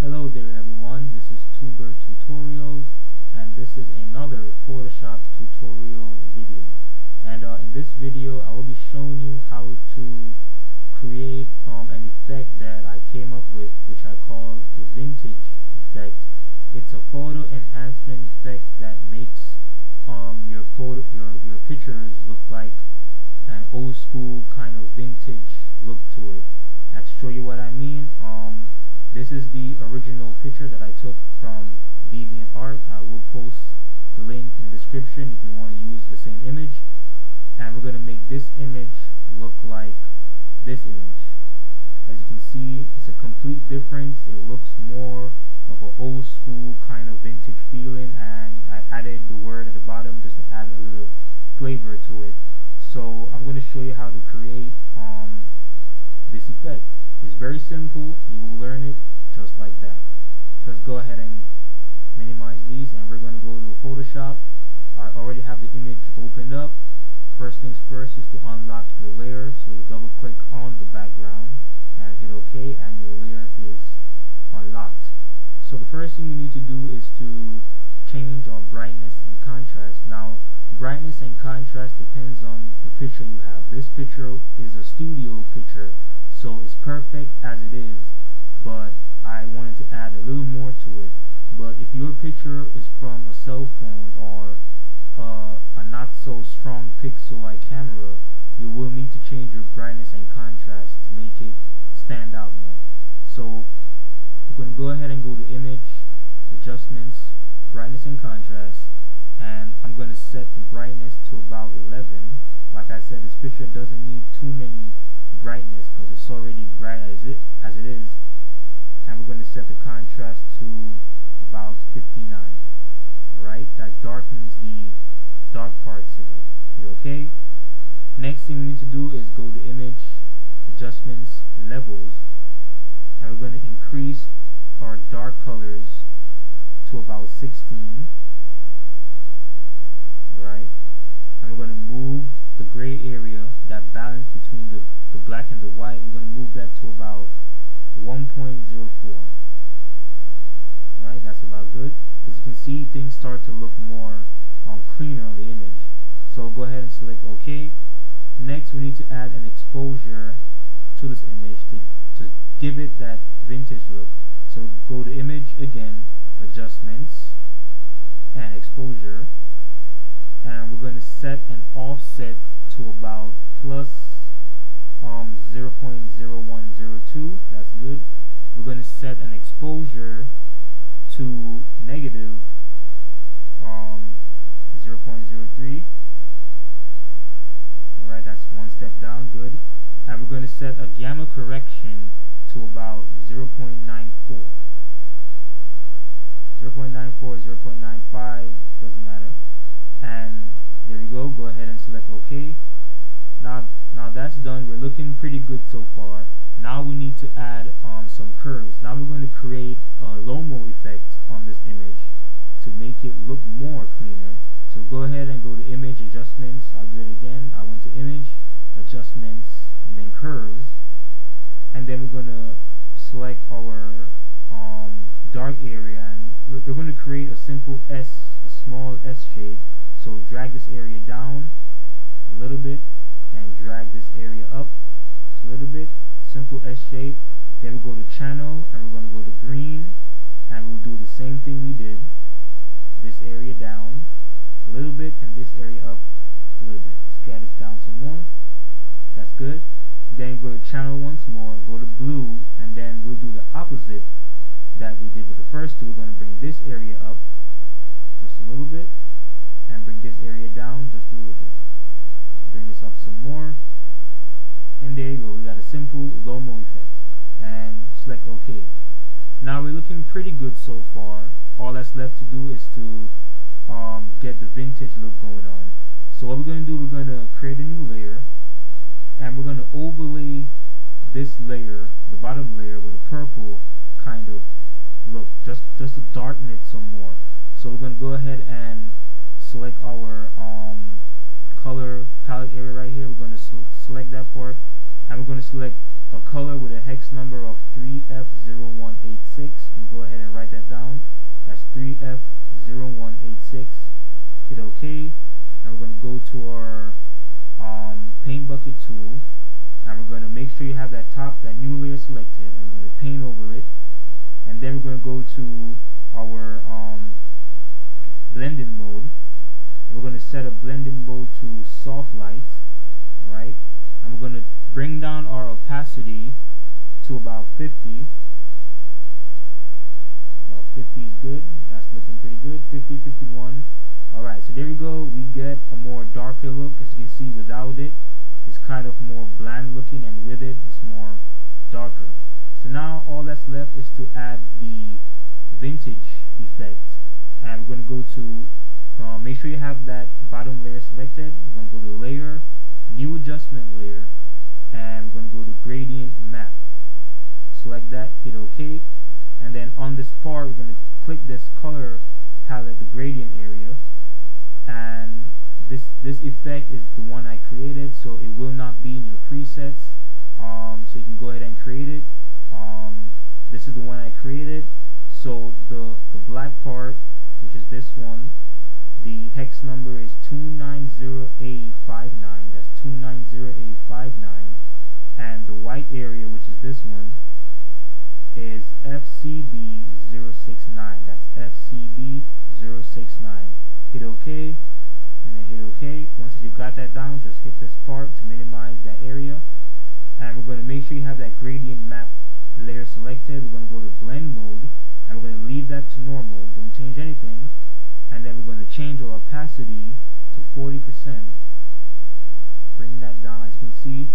Hello there everyone, this is Tuber Tutorials and this is another Photoshop tutorial video. And in this video I will be showing you how to create an effect that I came up with, which I call the vintage effect. It's a photo enhancement effect that makes your pictures look like an old school kind of vintage look to it. And to show you what I mean, this is the original picture that I took from DeviantArt. I will post the link in the description if you want to use the same image. And we're going to make this image look like this image. As you can see, it's a complete difference. It looks more of an old school kind of vintage feeling, and I added the word at the bottom just to add a little flavor to it. So I'm going to show you how to create this effect. It's very simple. You will learn it just like that. Let's go ahead and minimize these, and we're going to go to Photoshop. I already have the image opened up. First things first is to unlock your layer. So you double click on the background and hit OK, and your layer is unlocked. So the first thing we need to do is to change our brightness and contrast. Now, brightness and contrast depends on the picture you have. This picture is a studio picture, so it's perfect as it is, but I wanted to add a little more to it. But if your picture is from a cell phone or a not so strong pixel like camera, you will need to change your brightness and contrast to make it stand out more. So we're going to go ahead and go to Image, Adjustments, Brightness and Contrast, and I'm going to set the brightness to about 11. Like I said, this picture doesn't need too many brightness because it's already bright as it is. And we're going to set the contrast to about 59. Alright, that darkens the dark parts of it. Hit OK. Next thing we need to do is go to Image, Adjustments, Levels, and we're going to increase our dark colors to about 16. Alright, and we're going to move the gray area, that balance between the black and the white, we're going to move that to about 1.04. Alright, that's about good. As you can see, things start to look more cleaner on the image. So go ahead and select OK. Next, we need to add an exposure to this image to give it that vintage look. So go to Image again, Adjustments, and Exposure, and we're going to set an offset to about plus 0.0102. That's good. We're going to set an exposure to negative 0.03. Alright, that's one step down. Good. And we're going to set a gamma correction to about 0.94. 0.94, 0.95, doesn't matter. And there we go. Go ahead and select OK. Now that's done. We're looking pretty good so far. Now we need to add some curves. Now we're going to create a lomo effect on this image to make it look more cleaner. So go ahead and go to Image, Adjustments. I'll do it again. I went to Image, Adjustments, and then Curves. And then we're going to select our dark area, and we're going to create a simple S, a small S shape. So drag this area down a little bit and drag this area up a little bit. Simple S shape. Then we'll go to Channel, and we're going to go to Green, and we'll do the same thing we did. This area down a little bit and this area up a little bit. Let's drag this down some more. That's good. Then go to Channel once more, go to Blue, and then we'll do the opposite that we did with the first two. We're going to bring this area up just a little bit and bring this area down just a little bit. Bring this up some more, and there you go. We got a simple lomo effect. And select OK. Now we're looking pretty good so far. All that's left to do is to get the vintage look going on. So what we're going to do, we're going to create a new layer, and we're going to overlay this layer, the bottom layer, with a purple kind of look, just to darken it some more. So we're going to go ahead and select our color palette area right here. We're going to select that part, and we're going to select a color with a hex number of 3F0186 and go OK, and we're going to go to our paint bucket tool, and we're going to make sure you have that new layer selected, and we're going to paint over it, and then we're going to go to our blending mode, and we're going to set a blending mode to soft light. Alright, and we're going to bring down our opacity to about 50. About 50 is good. That's looking pretty good. 50, 51. Alright, so there we go. We get a more darker look. As you can see, without it, it's kind of more bland looking, and with it, it's more darker. So now all that's left is to add the vintage effect, and we're going to go to make sure you have that bottom layer selected. We're going to go to layer, new adjustment layer, and we're going to go to gradient map. Select that, hit OK, and then on this part we're going to click this color palette, the gradient area, and this effect is the one I created, so it will not be in your presets. So you can go ahead and create it. This is the one I created. So the black part, which is this one, the hex number is 290A59. That's 290A59, and the white area, which is this one, is FCB069. That's FCB069. Hit OK, and then hit OK. Once you got that down, just hit this part to minimize that area, and we're going to make sure you have that gradient map layer selected. We're going to go to blend mode, and we're going to leave that to normal. Don't change anything. And then we're going to change our opacity to 40%. Bring that down. As you can see,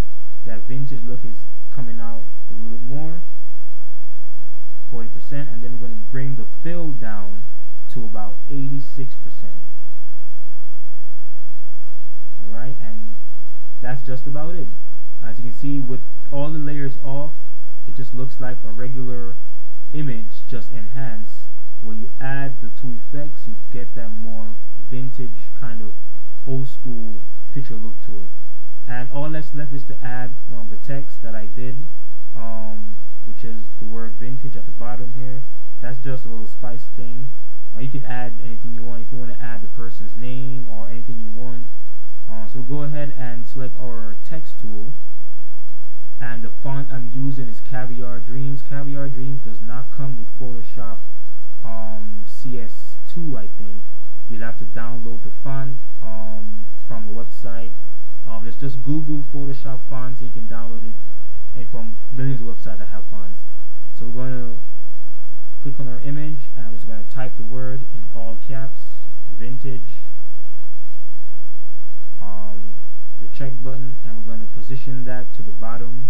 that vintage look is coming out a little bit more. 40%. And then we're going to bring the fill down to about 86%. Alright, and that's just about it. As you can see, with all the layers off, it just looks like a regular image, just enhanced. When you add the two effects, you get that more vintage kind of old school picture look to it. And all that's left is to add the text that I did, which is the word vintage at the bottom here. That's just a little spice thing. You can add anything you want. If you want to add the person's name or anything you want, so go ahead and select our text tool, and the font I'm using is Caviar Dreams. Caviar Dreams does not come with Photoshop CS2, I think. You'll have to download the font from a website. Just Google Photoshop fonts, and you can download it, and from millions of websites that have fonts. So we're going to click on our image, and I'm just going to type the word in all caps, vintage, the check button, and we're going to position that to the bottom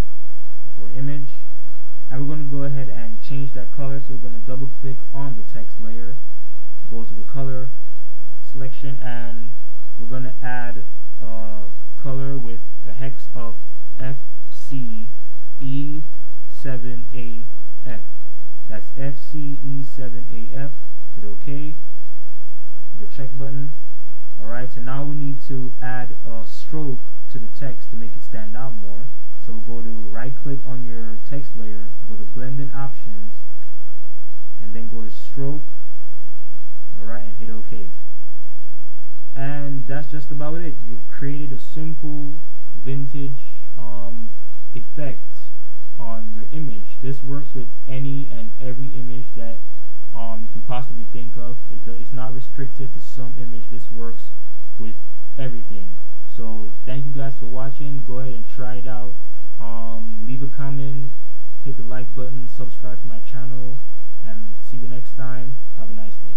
of our image. And we're going to go ahead and change that color. So we're going to double click on the text layer, go to the color selection, and we're going to add a color with the hex of FCE7AF. That's FCE7AF. Hit OK. The check button. Alright, so now we need to add a stroke to the text to make it stand out more. So we'll go to right click on your text layer, go to blending options, and then go to stroke. Alright, and hit OK. And that's just about it. You've created a simple vintage effect on your image. This works with any and every image that you can possibly think of. It's not restricted to some image. This works with everything. So thank you guys for watching. Go ahead and try it out. Leave a comment, hit the like button, subscribe to my channel, and see you next time. Have a nice day.